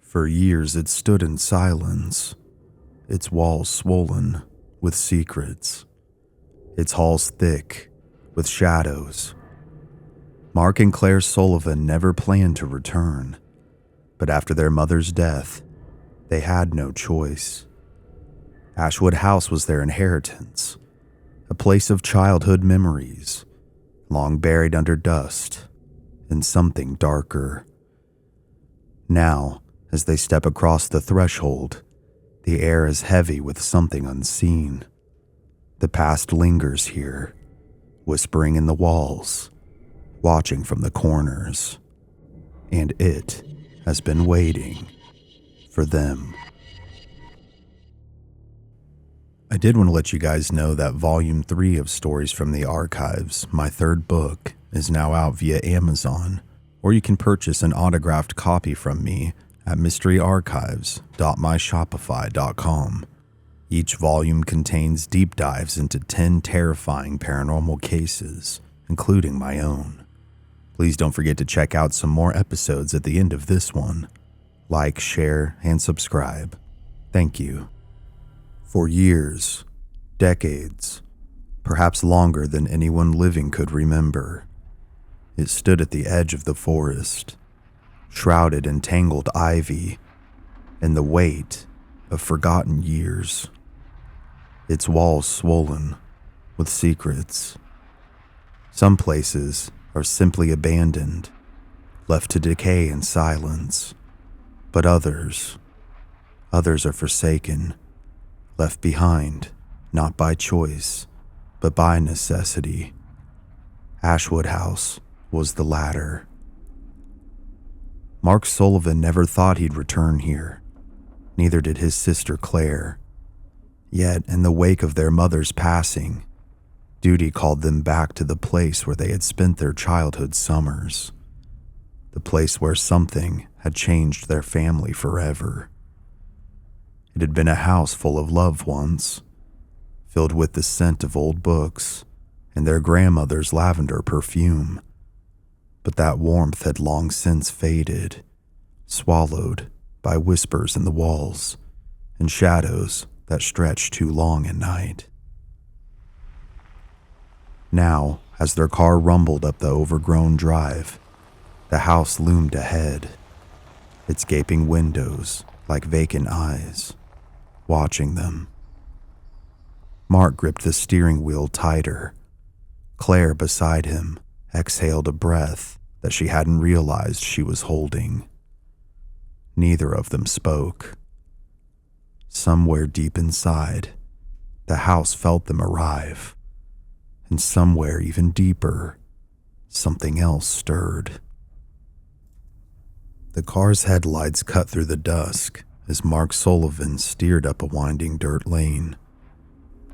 For years it stood in silence, its walls swollen with secrets, its halls thick with shadows. Mark and Claire Sullivan never planned to return, but after their mother's death, they had no choice. Ashwood House was their inheritance, a place of childhood memories, long buried under dust and something darker. Now, as they step across the threshold, the air is heavy with something unseen. The past lingers here, whispering in the walls, watching from the corners, and it has been waiting for them. I did want to let you guys know that Volume 3 of Stories from the Archives, my third book, is now out via Amazon, or you can purchase an autographed copy from me at mysteryarchives.myshopify.com. Each volume contains deep dives into 10 terrifying paranormal cases, including my own. Please don't forget to check out some more episodes at the end of this one. Like, share, and subscribe. Thank you. For years, decades, perhaps longer than anyone living could remember, it stood at the edge of the forest, shrouded in tangled ivy and the weight of forgotten years. Its walls swollen with secrets. Some places are simply abandoned, left to decay in silence, but others are forsaken, left behind, not by choice, but by necessity. Ashwood House was the latter. Mark Sullivan never thought he'd return here. Neither did his sister Claire. Yet, in the wake of their mother's passing, duty called them back to the place where they had spent their childhood summers. The place where something had changed their family forever. It had been a house full of love once, filled with the scent of old books and their grandmother's lavender perfume. But that warmth had long since faded, swallowed by whispers in the walls and shadows that stretched too long at night. Now, as their car rumbled up the overgrown drive, the house loomed ahead, its gaping windows like vacant eyes, watching them. Mark gripped the steering wheel tighter. Claire, beside him, exhaled a breath that she hadn't realized she was holding. Neither of them spoke. Somewhere deep inside, the house felt them arrive, and somewhere even deeper, something else stirred. The car's headlights cut through the dusk as Mark Sullivan steered up a winding dirt lane,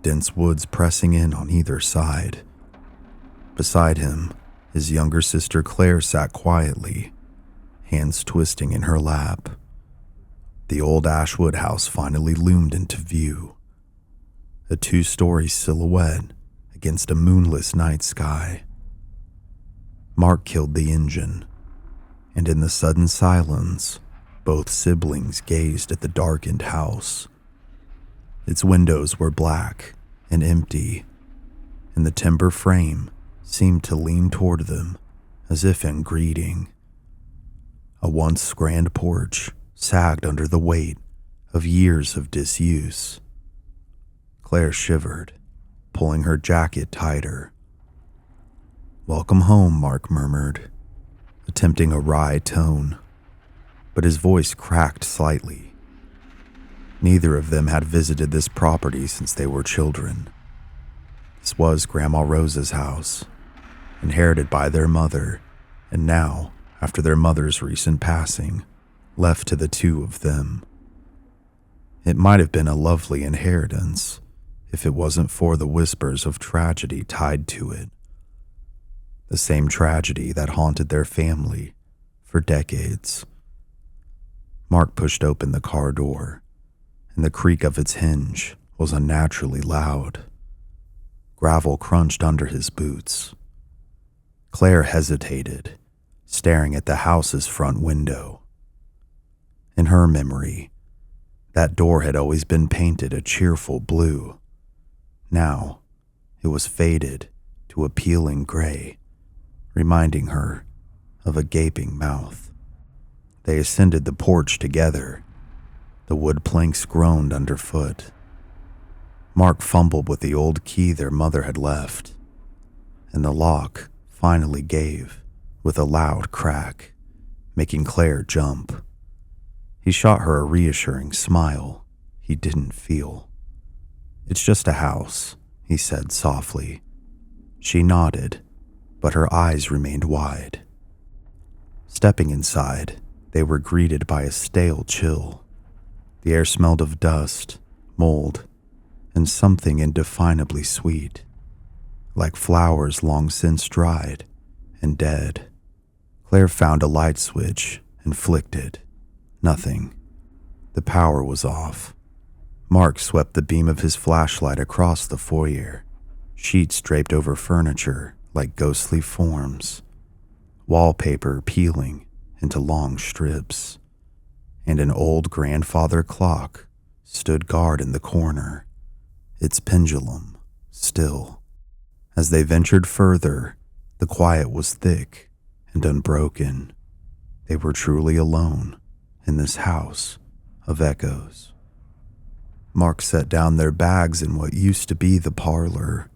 dense woods pressing in on either side. Beside him, his younger sister Claire sat quietly, hands twisting in her lap. The old Ashwood House finally loomed into view, a 2-story silhouette against a moonless night sky. Mark killed the engine, and in the sudden silence, both siblings gazed at the darkened house. Its windows were black and empty, and the timber frame seemed to lean toward them as if in greeting. A once grand porch sagged under the weight of years of disuse. Claire shivered, pulling her jacket tighter. "Welcome home," Mark murmured, attempting a wry tone, but his voice cracked slightly. Neither of them had visited this property since they were children. This was Grandma Rose's house, inherited by their mother, and now, after their mother's recent passing, left to the two of them. It might have been a lovely inheritance if it wasn't for the whispers of tragedy tied to it. The same tragedy that haunted their family for decades. Mark pushed open the car door, and the creak of its hinge was unnaturally loud. Gravel crunched under his boots. Claire hesitated, staring at the house's front window. In her memory, that door had always been painted a cheerful blue. Now, it was faded to a peeling gray, reminding her of a gaping mouth. They ascended the porch together. The wood planks groaned underfoot. Mark fumbled with the old key their mother had left, and the lock finally gave with a loud crack, making Claire jump. He shot her a reassuring smile he didn't feel. "It's just a house," he said softly. She nodded, but her eyes remained wide. Stepping inside, they were greeted by a stale chill. The air smelled of dust, mold, and something indefinably sweet, like flowers long since dried and dead. Claire found a light switch and flicked it. Nothing. The power was off. Mark swept the beam of his flashlight across the foyer. Sheets draped over furniture like ghostly forms. Wallpaper peeling into long strips. And an old grandfather clock stood guard in the corner, its pendulum still. As they ventured further, the quiet was thick and unbroken. They were truly alone in this house of echoes. Mark set down their bags in what used to be the parlor.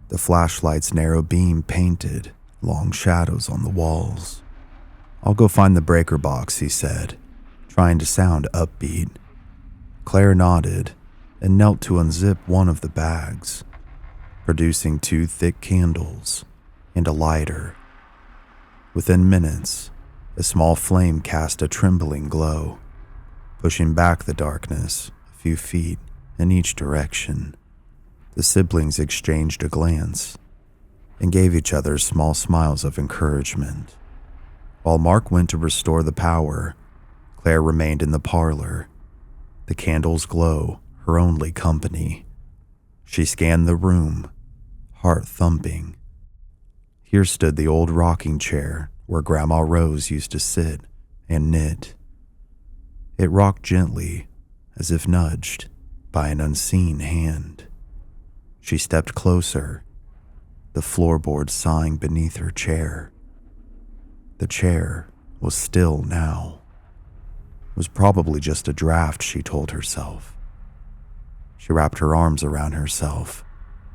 The flashlight's narrow beam painted long shadows on the walls. "I'll go find the breaker box," he said, trying to sound upbeat. Claire nodded and knelt to unzip one of the bags, producing 2 thick candles and a lighter. Within minutes, a small flame cast a trembling glow, pushing back the darkness a few feet in each direction. The siblings exchanged a glance and gave each other small smiles of encouragement. While Mark went to restore the power, Claire remained in the parlor, the candles' glow her only company. She scanned the room, heart thumping. Here stood the old rocking chair where Grandma Rose used to sit and knit. It rocked gently, as if nudged by an unseen hand. She stepped closer, the floorboard sighing beneath her chair. The chair was still now. It was probably just a draft, she told herself. She wrapped her arms around herself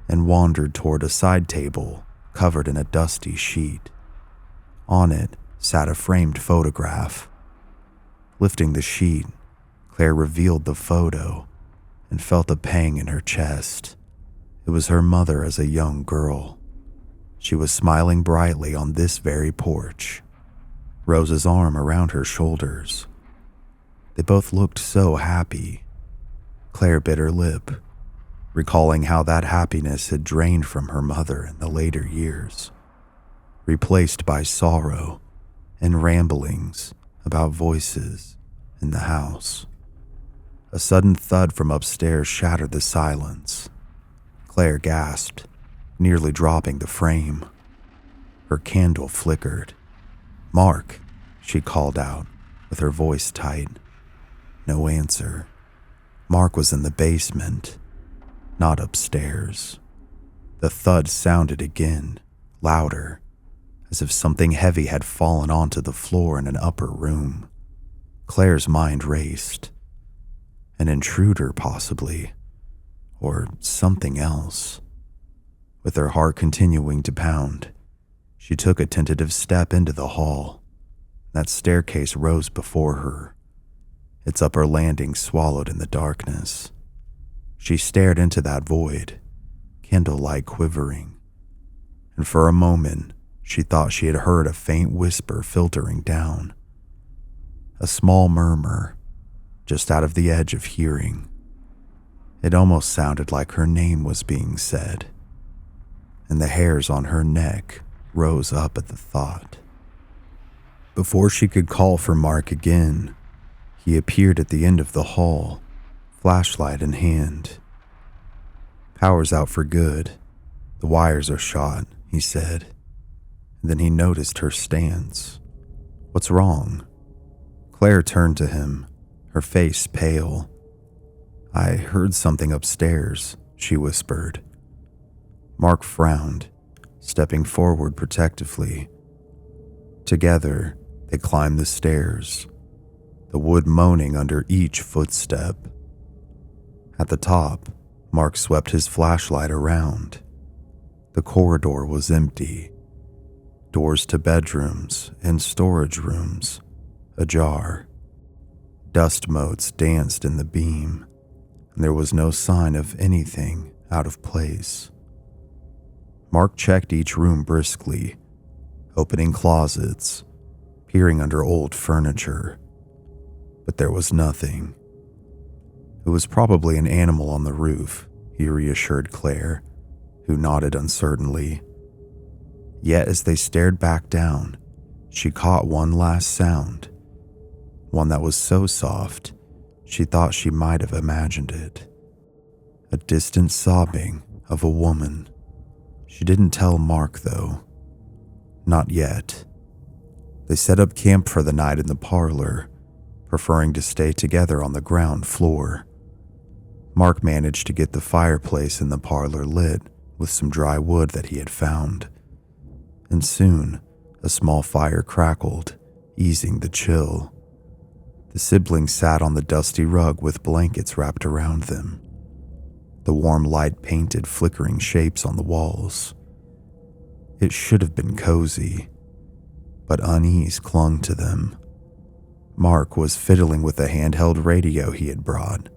and wandered toward a side table covered in a dusty sheet. On it sat a framed photograph. Lifting the sheet, Claire revealed the photo and felt a pang in her chest. It was her mother as a young girl. She was smiling brightly on this very porch, Rose's arm around her shoulders. They both looked so happy. Claire bit her lip, recalling how that happiness had drained from her mother in the later years, replaced by sorrow and ramblings about voices in the house. A sudden thud from upstairs shattered the silence. Claire gasped, nearly dropping the frame. Her candle flickered. "Mark," she called out, with her voice tight. No answer. Mark was in the basement, not upstairs. The thud sounded again, louder, as if something heavy had fallen onto the floor in an upper room. Claire's mind raced. An intruder, possibly, or something else. With her heart continuing to pound, she took a tentative step into the hall. That staircase rose before her, its upper landing swallowed in the darkness. She stared into that void, candlelight quivering, and for a moment she thought she had heard a faint whisper filtering down. A small murmur, just out of the edge of hearing. It almost sounded like her name was being said, and the hairs on her neck rose up at the thought. Before she could call for Mark again, he appeared at the end of the hall, flashlight in hand. "Power's out for good. The wires are shot," he said. And then he noticed her stance. "What's wrong?" Claire turned to him, her face pale. "I heard something upstairs," she whispered. Mark frowned, stepping forward protectively. Together, they climbed the stairs, the wood moaning under each footstep. At the top, Mark swept his flashlight around. The corridor was empty. Doors to bedrooms and storage rooms ajar. Dust motes danced in the beam, and there was no sign of anything out of place. Mark checked each room briskly, opening closets, peering under old furniture. But there was nothing. It was probably an animal on the roof, he reassured Claire, who nodded uncertainly. Yet as they stared back down, she caught one last sound, one that was so soft she thought she might have imagined it. A distant sobbing of a woman. She didn't tell Mark, though. Not yet. They set up camp for the night in the parlor, preferring to stay together on the ground floor. Mark managed to get the fireplace in the parlor lit with some dry wood that he had found, and soon a small fire crackled, easing the chill. The siblings sat on the dusty rug with blankets wrapped around them. The warm light painted flickering shapes on the walls. It should have been cozy, but unease clung to them. Mark was fiddling with a handheld radio he had brought,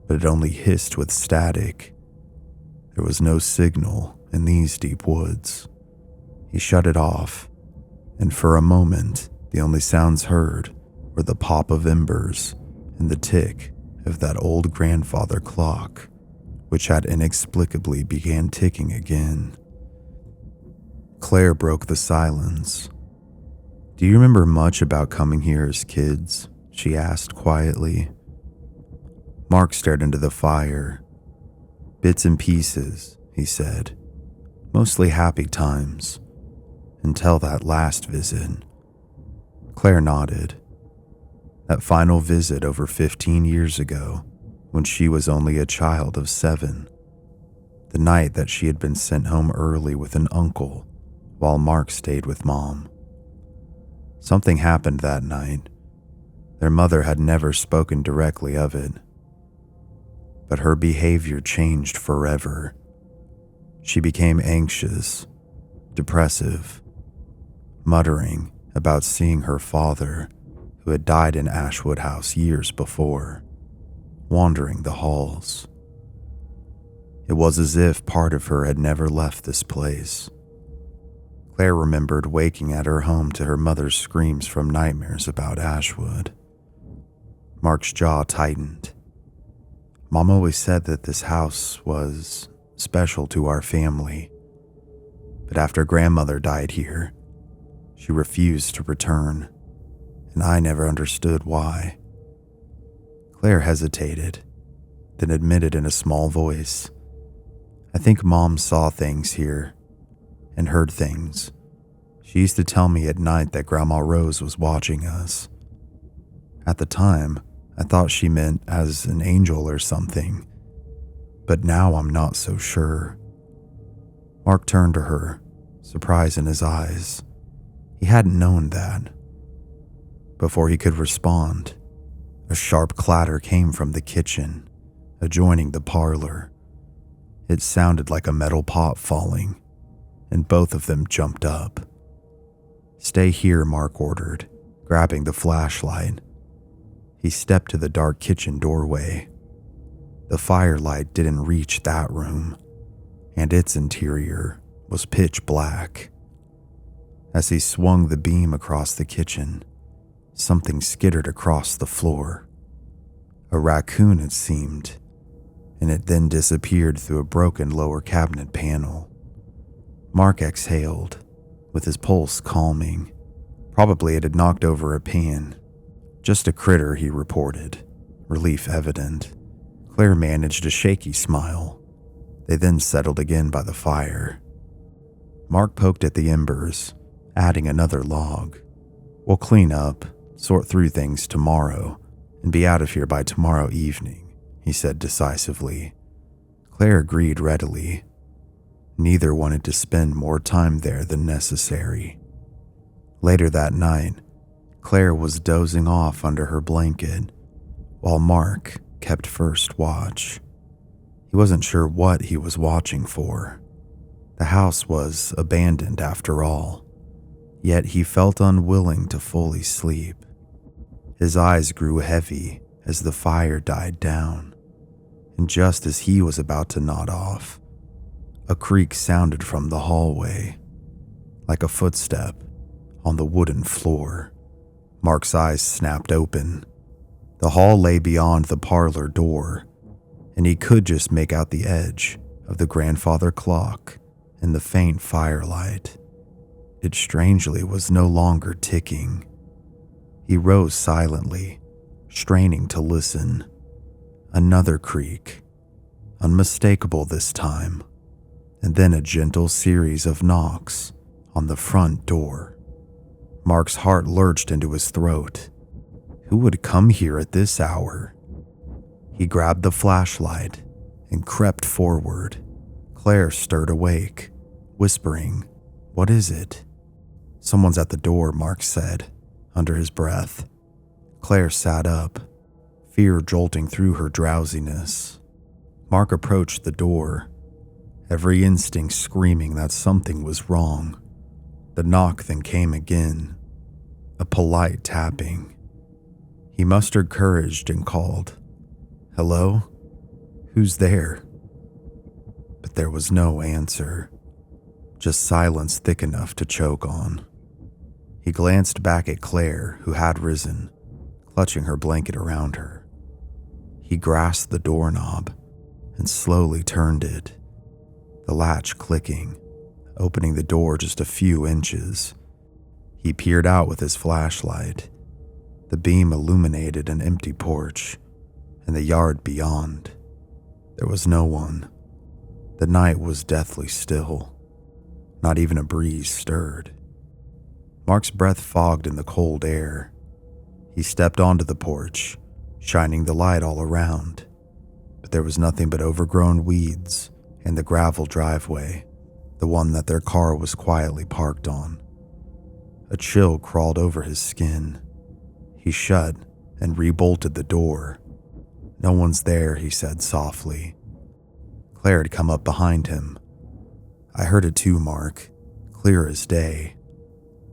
but it only hissed with static. There was no signal in these deep woods. He shut it off, and for a moment, the only sounds heard were the pop of embers and the tick of that old grandfather clock, which had inexplicably began ticking again. Claire broke the silence. "Do you remember much about coming here as kids?" she asked quietly. Mark stared into the fire. "Bits and pieces," he said. "Mostly happy times. Until that last visit." Claire nodded. That final visit over 15 years ago, when she was only a child of 7. The night that she had been sent home early with an uncle, while Mark stayed with Mom. Something happened that night. Their mother had never spoken directly of it, but her behavior changed forever. She became anxious, depressive, muttering about seeing her father, who had died in Ashwood House years before, wandering the halls. It was as if part of her had never left this place. Claire remembered waking at her home to her mother's screams from nightmares about Ashwood. Mark's jaw tightened. Mom always said that this house was special to our family, but after grandmother died here, she refused to return, and I never understood why. Claire hesitated, then admitted in a small voice, "I think Mom saw things here and heard things. She used to tell me at night that Grandma Rose was watching us. At the time, I thought she meant as an angel or something, but now I'm not so sure." Mark turned to her, surprise in his eyes. He hadn't known that. Before he could respond, a sharp clatter came from the kitchen, adjoining the parlor. It sounded like a metal pot falling, and both of them jumped up. "Stay here," Mark ordered, grabbing the flashlight. He stepped to the dark kitchen doorway. The firelight didn't reach that room, and its interior was pitch black. As he swung the beam across the kitchen, something skittered across the floor. A raccoon, it seemed, and it then disappeared through a broken lower cabinet panel. Mark exhaled, with his pulse calming. Probably it had knocked over a pan. "Just a critter," he reported, relief evident. Claire managed a shaky smile. They then settled again by the fire. Mark poked at the embers, adding another log. "We'll clean up, sort through things tomorrow and be out of here by tomorrow evening, he said decisively. Claire agreed readily. Neither wanted to spend more time there than necessary. Later that night, Claire was dozing off under her blanket, while Mark kept first watch. He wasn't sure what he was watching for. The house was abandoned after all, yet he felt unwilling to fully sleep. His eyes grew heavy as the fire died down, and just as he was about to nod off, a creak sounded from the hallway, like a footstep on the wooden floor. Mark's eyes snapped open. The hall lay beyond the parlor door, and he could just make out the edge of the grandfather clock in the faint firelight. It strangely was no longer ticking. He rose silently, straining to listen. Another creak, unmistakable this time, and then a gentle series of knocks on the front door. Mark's heart lurched into his throat. Who would come here at this hour? He grabbed the flashlight and crept forward. Claire stirred awake, whispering, "What is it?" "Someone's at the door," Mark said, under his breath. Claire sat up, fear jolting through her drowsiness. Mark approached the door, every instinct screaming that something was wrong. The knock then came again, a polite tapping. He mustered courage and called, "Hello? Who's there?" But there was no answer, just silence thick enough to choke on. He glanced back at Claire, who had risen, clutching her blanket around her. He grasped the doorknob and slowly turned it, the latch clicking, opening the door just a few inches. He peered out with his flashlight. The beam illuminated an empty porch and the yard beyond. There was no one. The night was deathly still. Not even a breeze stirred. Mark's breath fogged in the cold air. He stepped onto the porch, shining the light all around, but there was nothing but overgrown weeds and the gravel driveway, the one that their car was quietly parked on. A chill crawled over his skin. He shut and rebolted the door. "No one's there," he said softly. Claire had come up behind him. "I heard it too, Mark, clear as day."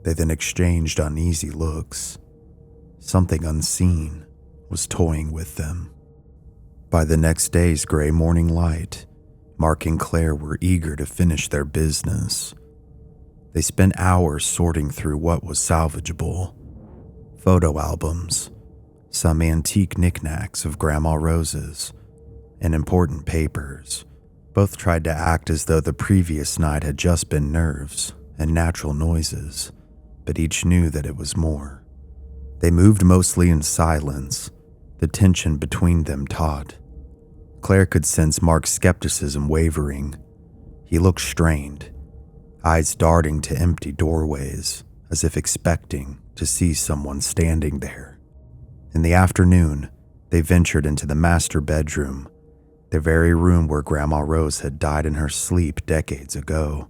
They then exchanged uneasy looks. Something unseen was toying with them. By the next day's gray morning light, Mark and Claire were eager to finish their business. They spent hours sorting through what was salvageable. Photo albums, some antique knickknacks of Grandma Rose's, and important papers. Both tried to act as though the previous night had just been nerves and natural noises, but each knew that it was more. They moved mostly in silence, the tension between them taut. Claire could sense Mark's skepticism wavering. He looked strained, eyes darting to empty doorways, as if expecting to see someone standing there. In the afternoon, they ventured into the master bedroom, the very room where Grandma Rose had died in her sleep decades ago.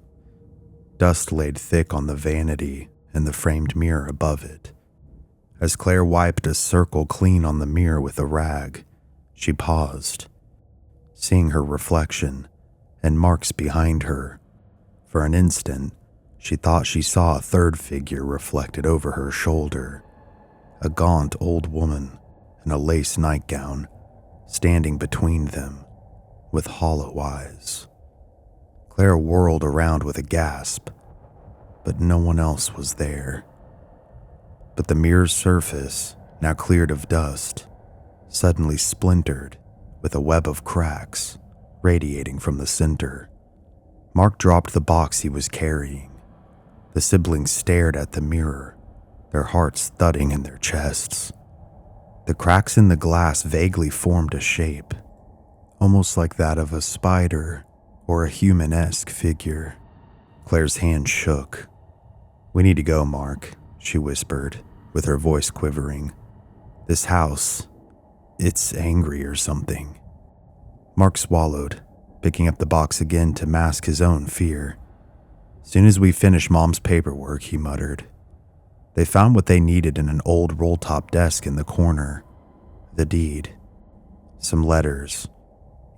Dust laid thick on the vanity and the framed mirror above it. As Claire wiped a circle clean on the mirror with a rag, she paused, seeing her reflection and Mark's behind her. For an instant, she thought she saw a third figure reflected over her shoulder, a gaunt old woman in a lace nightgown, standing between them with hollow eyes. Claire whirled around with a gasp, but no one else was there. But the mirror's surface, now cleared of dust, suddenly splintered with a web of cracks radiating from the center. Mark dropped the box he was carrying. The siblings stared at the mirror, their hearts thudding in their chests. The cracks in the glass vaguely formed a shape, almost like that of a spider or a human-esque figure. Claire's hand shook. "We need to go, Mark," she whispered, with her voice quivering. "This house, it's angry or something." Mark swallowed, picking up the box again to mask his own fear. "Soon as we finish Mom's paperwork," he muttered. They found what they needed in an old roll-top desk in the corner. The deed, some letters,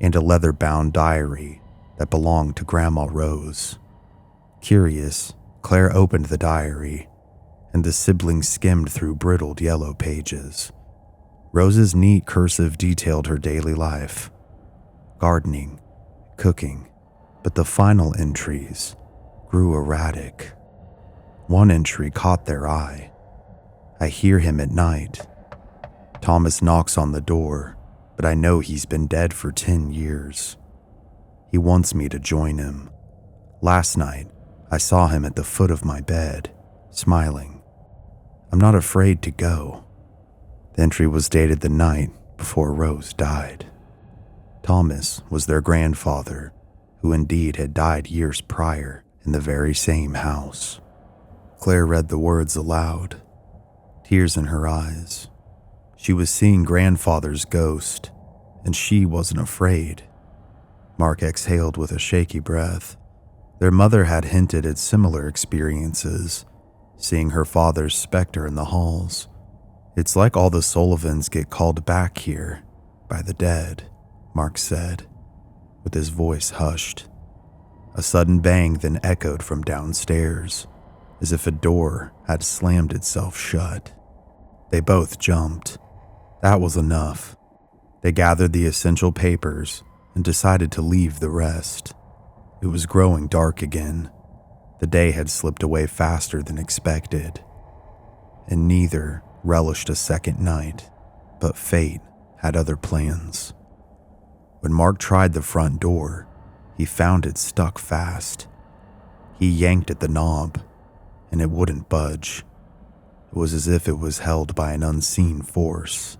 and a leather-bound diary that belonged to Grandma Rose. Curious, Claire opened the diary, and the siblings skimmed through brittled yellow pages. Rose's neat cursive detailed her daily life. Gardening, cooking, but the final entries grew erratic. One entry caught their eye. "I hear him at night. Thomas knocks on the door, but I know he's been dead for 10 years. He wants me to join him. Last night, I saw him at the foot of my bed, smiling. I'm not afraid to go." The entry was dated the night before Rose died. Thomas was their grandfather, who indeed had died years prior in the very same house. Claire read the words aloud, tears in her eyes. She was seeing grandfather's ghost, and she wasn't afraid. Mark exhaled with a shaky breath. Their mother had hinted at similar experiences, seeing her father's specter in the halls. "It's like all the Sullivans get called back here by the dead," Mark said, with his voice hushed. A sudden bang then echoed from downstairs, as if a door had slammed itself shut. They both jumped. That was enough. They gathered the essential papers and decided to leave the rest. It was growing dark again. The day had slipped away faster than expected, and neither relished a second night, but fate had other plans. When Mark tried the front door, he found it stuck fast. He yanked at the knob, and it wouldn't budge. It was as if it was held by an unseen force.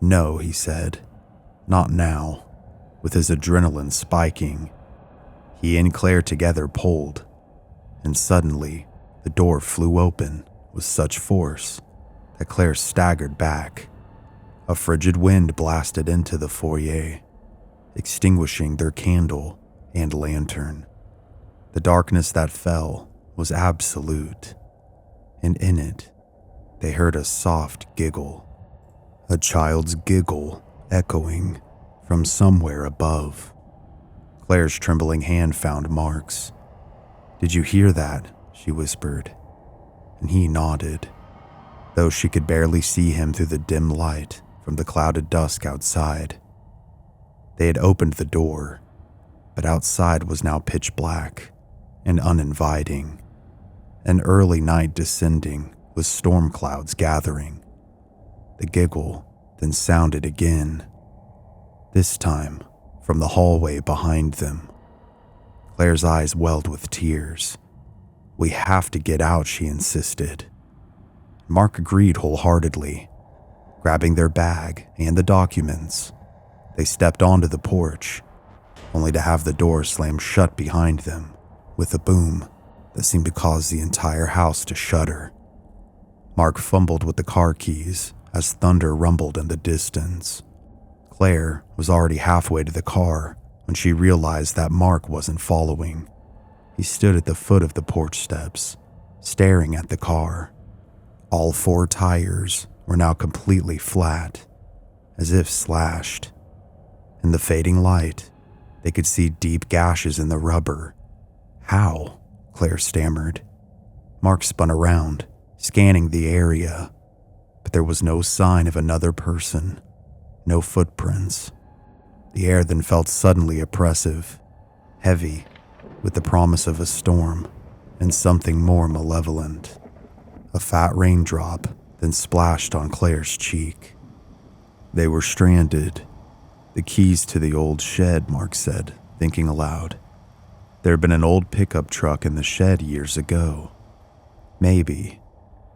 "No," he said. "Not now." With his adrenaline spiking, he and Claire together pulled, and suddenly the door flew open with such force that Claire staggered back. A frigid wind blasted into the foyer, extinguishing their candle and lantern. The darkness that fell was absolute, and in it, they heard a soft giggle, a child's giggle echoing from somewhere above. Claire's trembling hand found Mark's. "Did you hear that?" she whispered, and he nodded, though she could barely see him through the dim light from the clouded dusk outside. They had opened the door, but outside was now pitch black and uninviting. An early night descending with storm clouds gathering. The giggle then sounded again, this time from the hallway behind them. Claire's eyes welled with tears. "We have to get out," she insisted. Mark agreed wholeheartedly. Grabbing their bag and the documents, they stepped onto the porch, only to have the door slam shut behind them with a boom that seemed to cause the entire house to shudder. Mark fumbled with the car keys as thunder rumbled in the distance. Claire was already halfway to the car when she realized that Mark wasn't following. He stood at the foot of the porch steps, staring at the car. All 4 tires were now completely flat, as if slashed. In the fading light, they could see deep gashes in the rubber. "How?" Claire stammered. Mark spun around, scanning the area, but there was no sign of another person, no footprints. The air then felt suddenly oppressive, heavy, with the promise of a storm and something more malevolent. A fat raindrop then splashed on Claire's cheek. They were stranded. "The keys to the old shed," Mark said, thinking aloud. There had been an old pickup truck in the shed years ago. Maybe,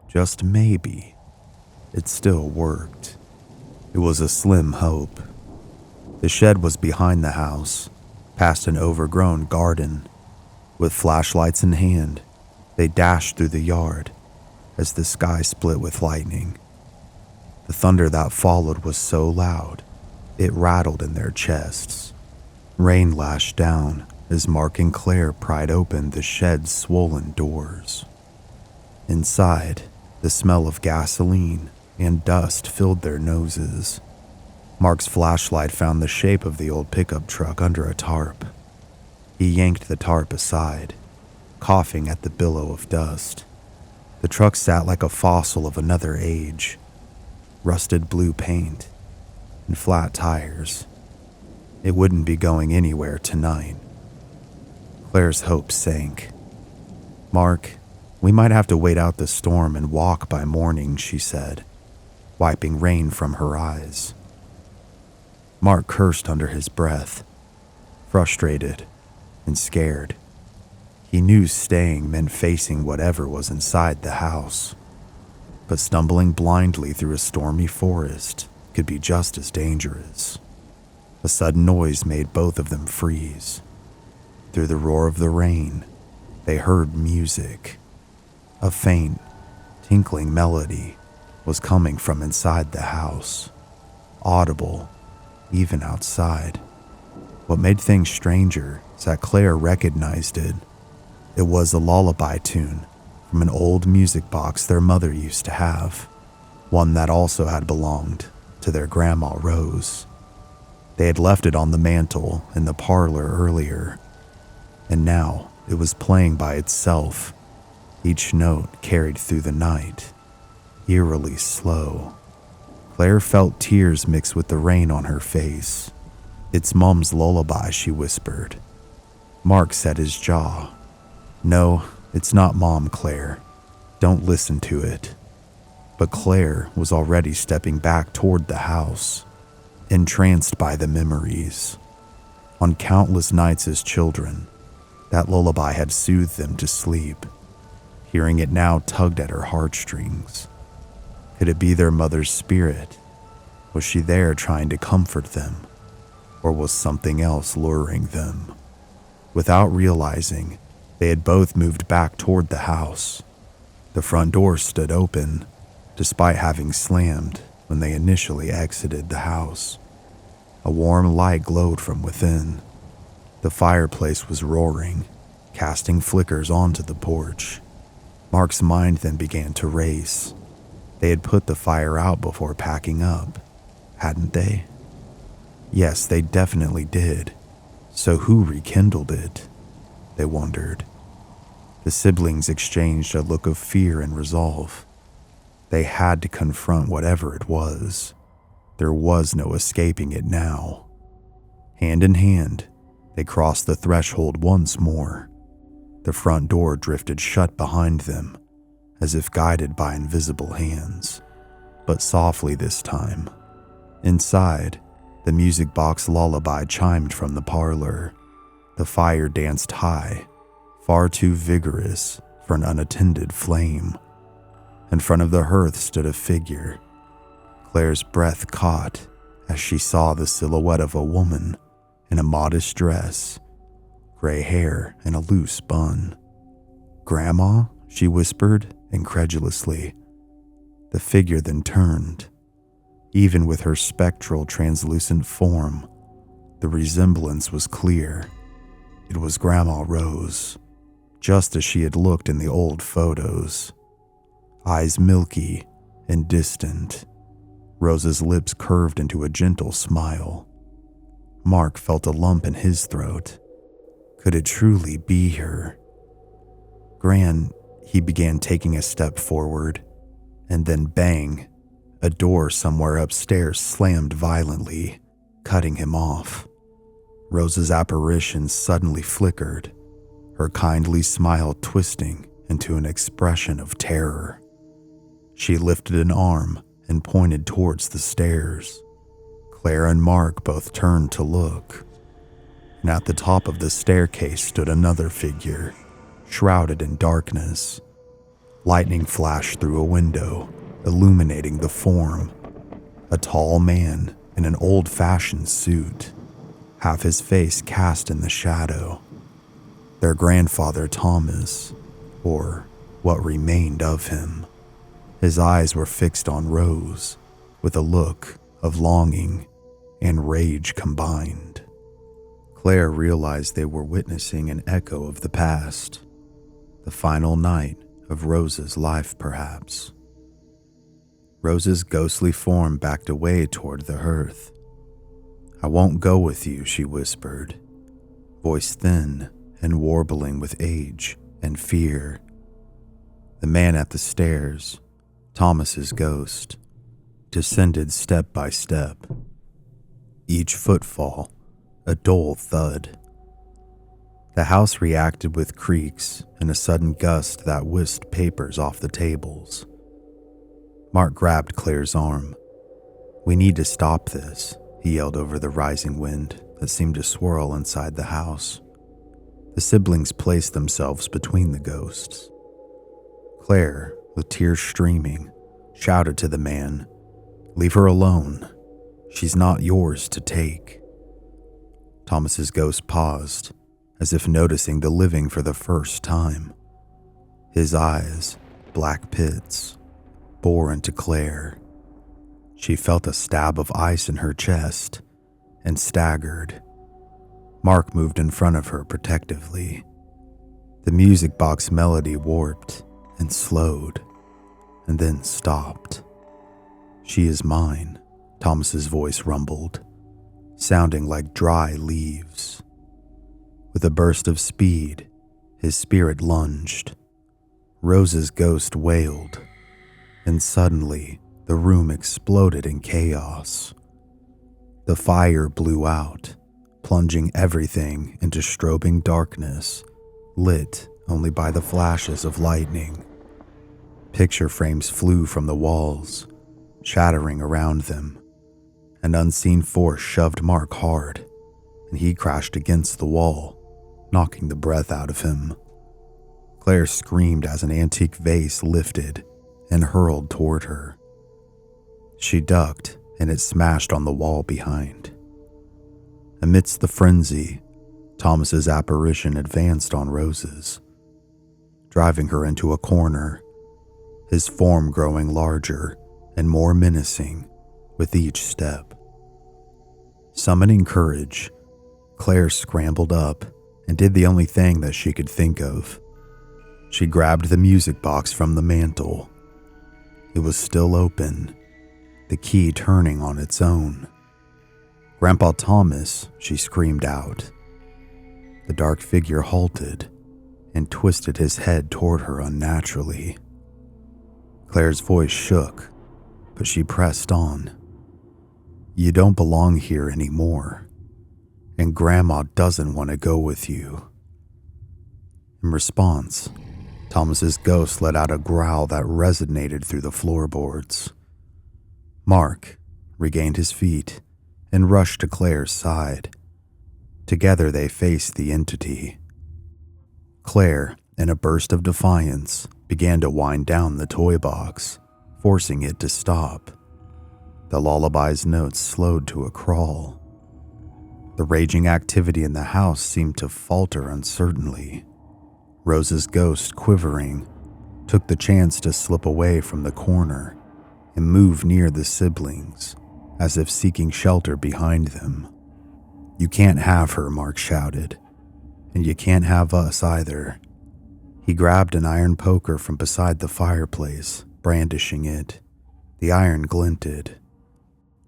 just maybe, it still worked. It was a slim hope. The shed was behind the house, past an overgrown garden. With flashlights in hand, they dashed through the yard as the sky split with lightning. The thunder that followed was so loud, it rattled in their chests. Rain lashed down as Mark and Claire pried open the shed's swollen doors. Inside, the smell of gasoline and dust filled their noses. Mark's flashlight found the shape of the old pickup truck under a tarp. He yanked the tarp aside, coughing at the billow of dust. The truck sat like a fossil of another age, rusted blue paint and flat tires. It wouldn't be going anywhere tonight. Claire's hope sank. "Mark, we might have to wait out the storm and walk by morning," she said, wiping rain from her eyes. Mark cursed under his breath, frustrated and scared. He knew staying meant facing whatever was inside the house, but stumbling blindly through a stormy forest could be just as dangerous. A sudden noise made both of them freeze. Through the roar of the rain, they heard music. A faint, tinkling melody was coming from inside the house, audible even outside. What made things stranger is that Claire recognized it. It was a lullaby tune from an old music box their mother used to have, one that also had belonged to their grandma Rose. They had left it on the mantle in the parlor earlier, and now it was playing by itself, each note carried through the night, eerily slow. Claire felt tears mix with the rain on her face. "It's Mom's lullaby," she whispered. Mark set his jaw. "No, it's not Mom, Claire. Don't listen to it." But Claire was already stepping back toward the house, entranced by the memories. On countless nights as children, that lullaby had soothed them to sleep. Hearing it now tugged at her heartstrings. Could it be their mother's spirit? Was she there trying to comfort them? Or was something else luring them? Without realizing, they had both moved back toward the house. The front door stood open, despite having slammed when they initially exited the house. A warm light glowed from within. The fireplace was roaring, casting flickers onto the porch. Mark's mind then began to race. They had put the fire out before packing up, hadn't they? Yes, they definitely did. So who rekindled it? They wondered. The siblings exchanged a look of fear and resolve. They had to confront whatever it was. There was no escaping it now. Hand in hand, they crossed the threshold once more. The front door drifted shut behind them, as if guided by invisible hands, but softly this time. Inside, the music box lullaby chimed from the parlor. The fire danced high, far too vigorous for an unattended flame. In front of the hearth stood a figure. Claire's breath caught as she saw the silhouette of a woman in a modest dress, gray hair and a loose bun. "Grandma?" she whispered incredulously. The figure then turned. Even with her spectral, translucent form, the resemblance was clear. It was Grandma Rose, just as she had looked in the old photos. Eyes milky and distant, Rose's lips curved into a gentle smile. Mark felt a lump in his throat. Could it truly be her? "Gran," he began, taking a step forward, and then bang, a door somewhere upstairs slammed violently, cutting him off. Rose's apparition suddenly flickered, her kindly smile twisting into an expression of terror. She lifted an arm and pointed towards the stairs. Claire and Mark both turned to look, and at the top of the staircase stood another figure, shrouded in darkness. Lightning flashed through a window, illuminating the form. A tall man in an old-fashioned suit, half his face cast in the shadow. Their grandfather Thomas, or what remained of him. His eyes were fixed on Rose with a look of longing and rage combined. Claire realized they were witnessing an echo of the past, the final night of Rose's life, perhaps. Rose's ghostly form backed away toward the hearth. "I won't go with you," she whispered, voice thin and warbling with age and fear. The man at the stairs, Thomas's ghost, descended step by step. Each footfall a dull thud. The house reacted with creaks and a sudden gust that whisked papers off the tables. Mark grabbed Claire's arm. "We need to stop this," he yelled over the rising wind that seemed to swirl inside the house. The siblings placed themselves between the ghosts. Claire, with tears streaming, shouted to the man, "Leave her alone. She's not yours to take." Thomas's ghost paused, as if noticing the living for the first time. His eyes, black pits, bore into Claire. She felt a stab of ice in her chest and staggered. Mark moved in front of her protectively. The music box melody warped and slowed, and then stopped. "She is mine," Thomas's voice rumbled, sounding like dry leaves. With a burst of speed, his spirit lunged. Rose's ghost wailed, and suddenly the room exploded in chaos. The fire blew out, plunging everything into strobing darkness, lit only by the flashes of lightning. Picture frames flew from the walls, shattering around them. An unseen force shoved Mark hard, and he crashed against the wall, knocking the breath out of him. Claire screamed as an antique vase lifted and hurled toward her. She ducked, and it smashed on the wall behind. Amidst the frenzy, Thomas's apparition advanced on Rose's, driving her into a corner, his form growing larger and more menacing with each step. Summoning courage, Claire scrambled up and did the only thing that she could think of. She grabbed the music box from the mantel. It was still open, the key turning on its own. "Grandpa Thomas," she screamed out. The dark figure halted and twisted his head toward her unnaturally. Claire's voice shook, but she pressed on. "You don't belong here anymore, and Grandma doesn't want to go with you." In response, Thomas's ghost let out a growl that resonated through the floorboards. Mark regained his feet and rushed to Claire's side. Together they faced the entity. Claire, in a burst of defiance, began to wind down the toy box, forcing it to stop. The lullaby's notes slowed to a crawl. The raging activity in the house seemed to falter uncertainly. Rose's ghost, quivering, took the chance to slip away from the corner and move near the siblings, as if seeking shelter behind them. "You can't have her," Mark shouted, "and you can't have us either." He grabbed an iron poker from beside the fireplace, brandishing it. The iron glinted.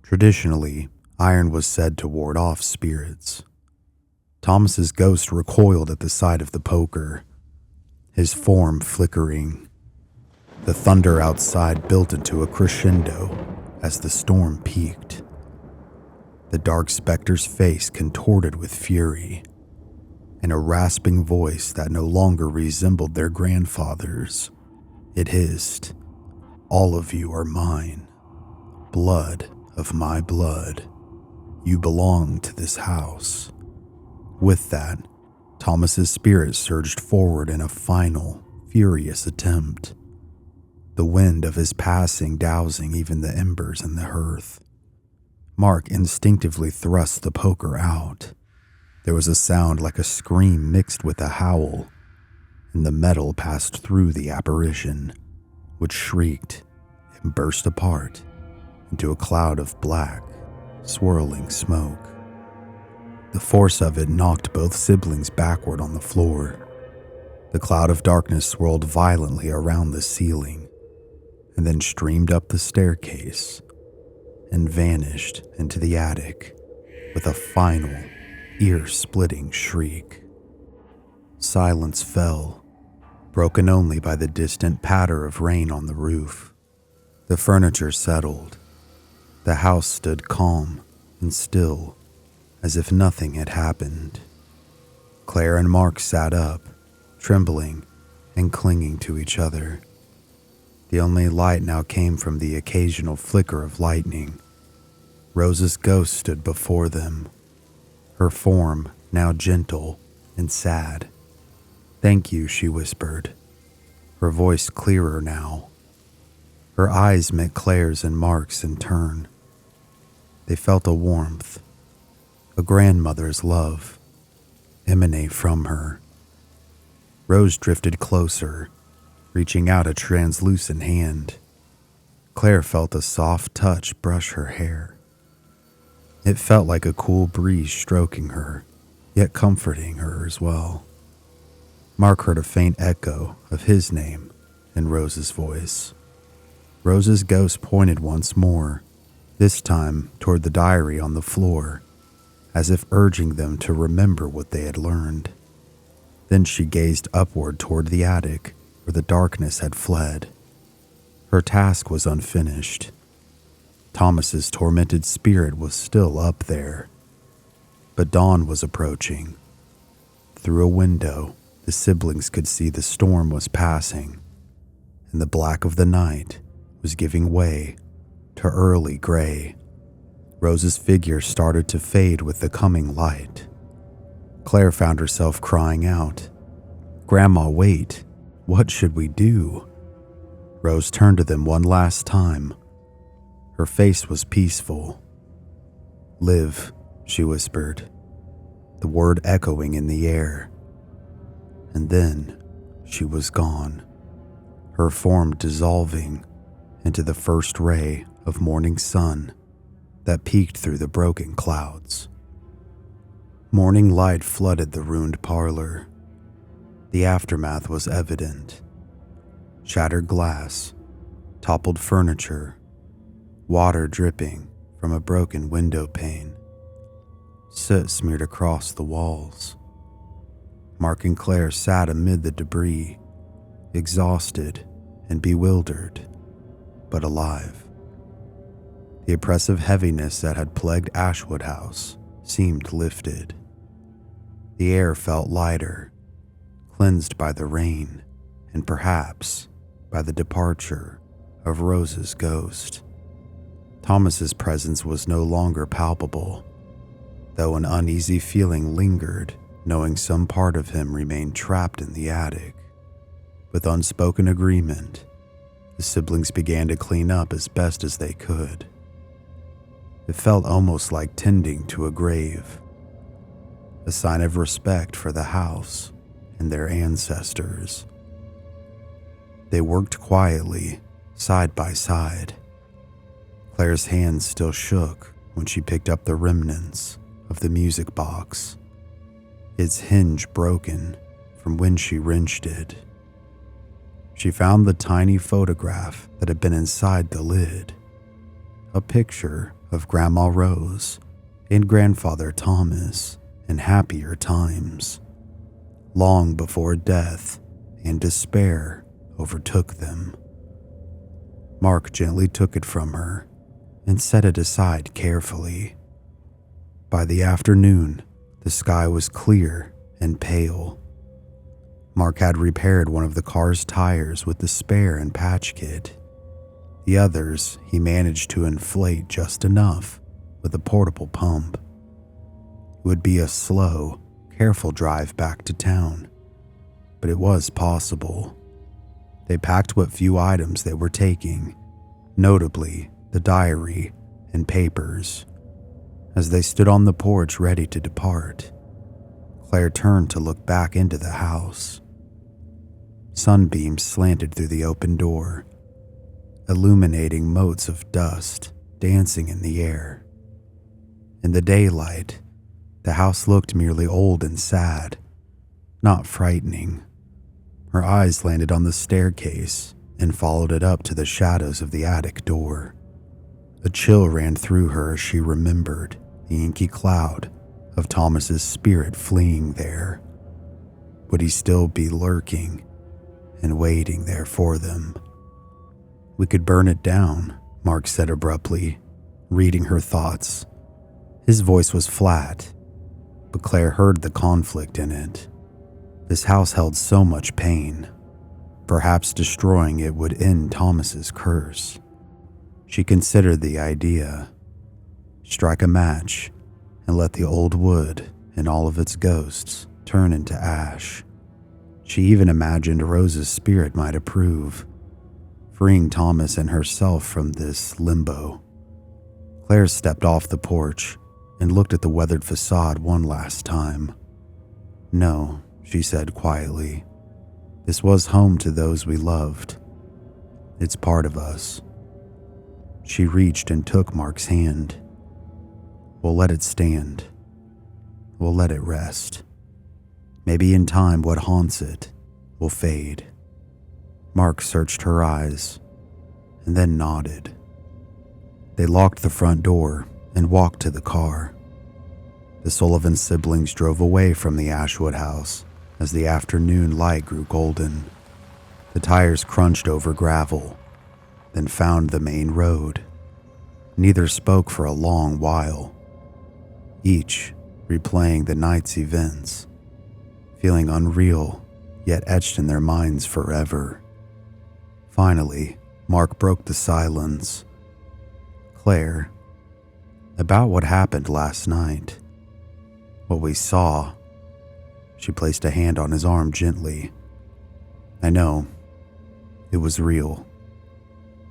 Traditionally, iron was said to ward off spirits. Thomas's ghost recoiled at the sight of the poker, his form flickering. The thunder outside built into a crescendo as the storm peaked. The dark specter's face contorted with fury, and a rasping voice that no longer resembled their grandfather's. It hissed, "All of you are mine. Blood of my blood. You belong to this house." With that, Thomas's spirit surged forward in a final, furious attempt, the wind of his passing dousing even the embers in the hearth. Mark instinctively thrust the poker out. There was a sound like a scream mixed with a howl, and the metal passed through the apparition, which shrieked and burst apart into a cloud of black, swirling smoke. The force of it knocked both siblings backward on the floor. The cloud of darkness swirled violently around the ceiling and then streamed up the staircase and vanished into the attic with a final, ear-splitting shriek. Silence fell, broken only by the distant patter of rain on the roof. The furniture settled. The house stood calm and still, as if nothing had happened. Claire and Mark sat up, trembling and clinging to each other. The only light now came from the occasional flicker of lightning. Rose's ghost stood before them, her form now gentle and sad. "Thank you," she whispered, her voice clearer now. Her eyes met Claire's and Mark's in turn. They felt a warmth, a grandmother's love, emanate from her. Rose drifted closer, reaching out a translucent hand. Claire felt a soft touch brush her hair. It felt like a cool breeze stroking her, yet comforting her as well. Mark heard a faint echo of his name in Rose's voice. Rose's ghost pointed once more, this time toward the diary on the floor, as if urging them to remember what they had learned. Then she gazed upward toward the attic where the darkness had fled. Her task was unfinished. Thomas's tormented spirit was still up there. But dawn was approaching. Through a window, the siblings could see the storm was passing, and the black of the night was giving way to early gray. Rose's figure started to fade with the coming light. Claire found herself crying out, "Grandma, wait, what should we do?" Rose turned to them one last time. Her face was peaceful. "Live," she whispered, the word echoing in the air. And then she was gone, her form dissolving into the first ray of morning sun that peeked through the broken clouds. Morning light flooded the ruined parlor. The aftermath was evident. Shattered glass, toppled furniture, water dripping from a broken window pane. Soot smeared across the walls. Mark and Claire sat amid the debris, exhausted and bewildered, but alive. The oppressive heaviness that had plagued Ashwood House seemed lifted. The air felt lighter, cleansed by the rain and perhaps by the departure of Rose's ghost. Thomas's presence was no longer palpable, though an uneasy feeling lingered, knowing some part of him remained trapped in the attic. With unspoken agreement, the siblings began to clean up as best as they could. It felt almost like tending to a grave, a sign of respect for the house and their ancestors. They worked quietly, side by side. Claire's hands still shook when she picked up the remnants of the music box, its hinge broken from when she wrenched it. She found the tiny photograph that had been inside the lid, a picture of Grandma Rose and Grandfather Thomas in happier times, long before death and despair overtook them. Mark gently took it from her and set it aside carefully. By the afternoon, the sky was clear and pale. Mark had repaired one of the car's tires with the spare and patch kit. The others he managed to inflate just enough with a portable pump. It would be a slow, careful drive back to town, but it was possible. They packed what few items they were taking, notably the diary and papers. As they stood on the porch ready to depart, Claire turned to look back into the house. Sunbeams slanted through the open door. illuminating motes of dust dancing in the air. In the daylight, the house looked merely old and sad, not frightening. Her eyes landed on the staircase and followed it up to the shadows of the attic door. A chill ran through her as she remembered the inky cloud of Thomas's spirit fleeing there. Would he still be lurking and waiting there for them? "We could burn it down," Mark said abruptly, reading her thoughts. His voice was flat, but Claire heard the conflict in it. This house held so much pain. Perhaps destroying it would end Thomas's curse. She considered the idea. Strike a match and let the old wood and all of its ghosts turn into ash. She even imagined Rose's spirit might approve, freeing Thomas and herself from this limbo. Claire stepped off the porch and looked at the weathered facade one last time. "No," she said quietly. "This was home to those we loved. It's part of us." She reached and took Mark's hand. "We'll let it stand. We'll let it rest. Maybe in time what haunts it will fade." Mark searched her eyes and then nodded. They locked the front door and walked to the car. The Sullivan siblings drove away from the Ashwood House as the afternoon light grew golden. The tires crunched over gravel, then found the main road. Neither spoke for a long while, each replaying the night's events, feeling unreal yet etched in their minds forever. Finally, Mark broke the silence. "Claire, about what happened last night, what we saw." She placed a hand on his arm gently. "I know. It was real.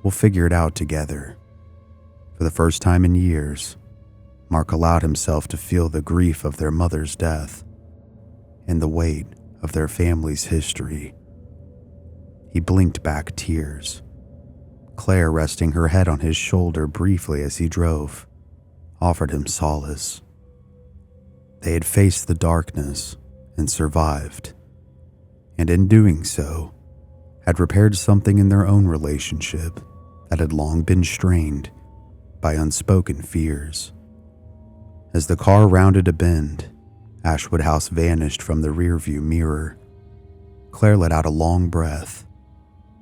We'll figure it out together." For the first time in years, Mark allowed himself to feel the grief of their mother's death and the weight of their family's history. He blinked back tears, Claire, resting her head on his shoulder briefly as he drove, offered him solace. They had faced the darkness and survived, and in doing so, had repaired something in their own relationship that had long been strained by unspoken fears. As the car rounded a bend, Ashwood House vanished from the rearview mirror. Claire let out a long breath.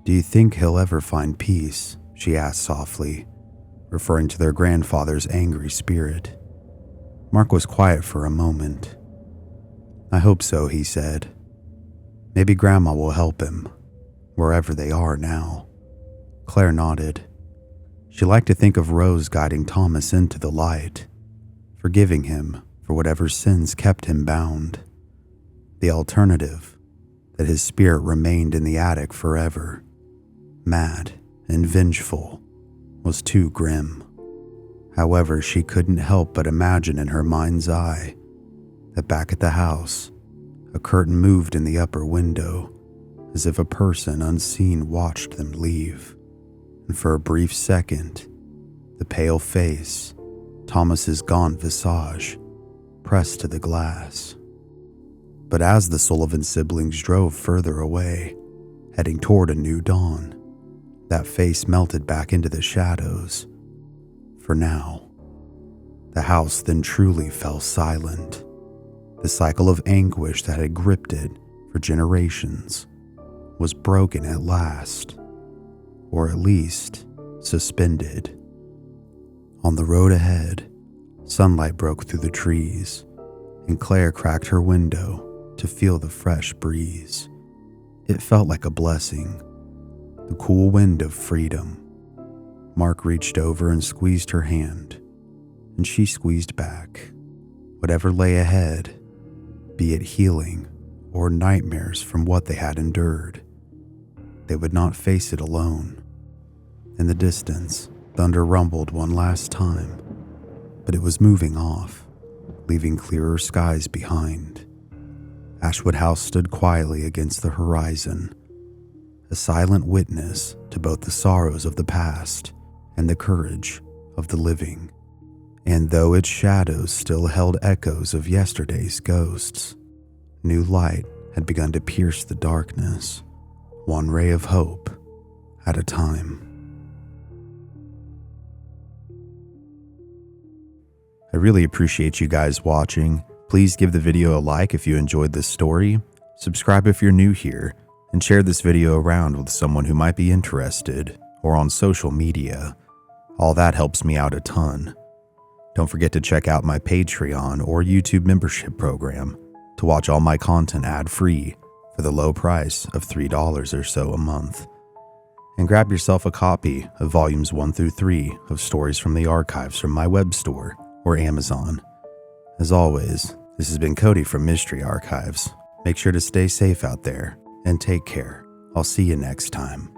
"Do you think he'll ever find peace?" she asked softly, referring to their grandfather's angry spirit. Mark was quiet for a moment. "I hope so," he said. "Maybe Grandma will help him, wherever they are now." Claire nodded. She liked to think of Rose guiding Thomas into the light, forgiving him for whatever sins kept him bound. The alternative, that his spirit remained in the attic forever, mad and vengeful, was too grim. However, she couldn't help but imagine in her mind's eye that back at the house, a curtain moved in the upper window, as if a person unseen watched them leave. And for a brief second, the pale face, Thomas's gaunt visage, pressed to the glass. But as the Sullivan siblings drove further away, heading toward a new dawn, that face melted back into the shadows. For now, the house then truly fell silent. The cycle of anguish that had gripped it for generations was broken at last, or at least suspended. On the road ahead, sunlight broke through the trees, and Claire cracked her window to feel the fresh breeze. It felt like a blessing, the cool wind of freedom. Mark reached over and squeezed her hand, and she squeezed back. Whatever lay ahead, be it healing or nightmares from what they had endured, they would not face it alone. In the distance, thunder rumbled one last time, but it was moving off, leaving clearer skies behind. Ashwood House stood quietly against the horizon, a silent witness to both the sorrows of the past and the courage of the living. And though its shadows still held echoes of yesterday's ghosts, new light had begun to pierce the darkness, one ray of hope at a time. I really appreciate you guys watching. Please give the video a like if you enjoyed this story, subscribe if you're new here, and share this video around with someone who might be interested or on social media. All that helps me out a ton. Don't forget to check out my Patreon or YouTube membership program to watch all my content ad-free for the low price of $3 or so a month. And grab yourself a copy of volumes 1 through 3 of Stories from the Archives from my web store or Amazon. As always, this has been Cody from Mystery Archives. Make sure to stay safe out there and take care. I'll see you next time.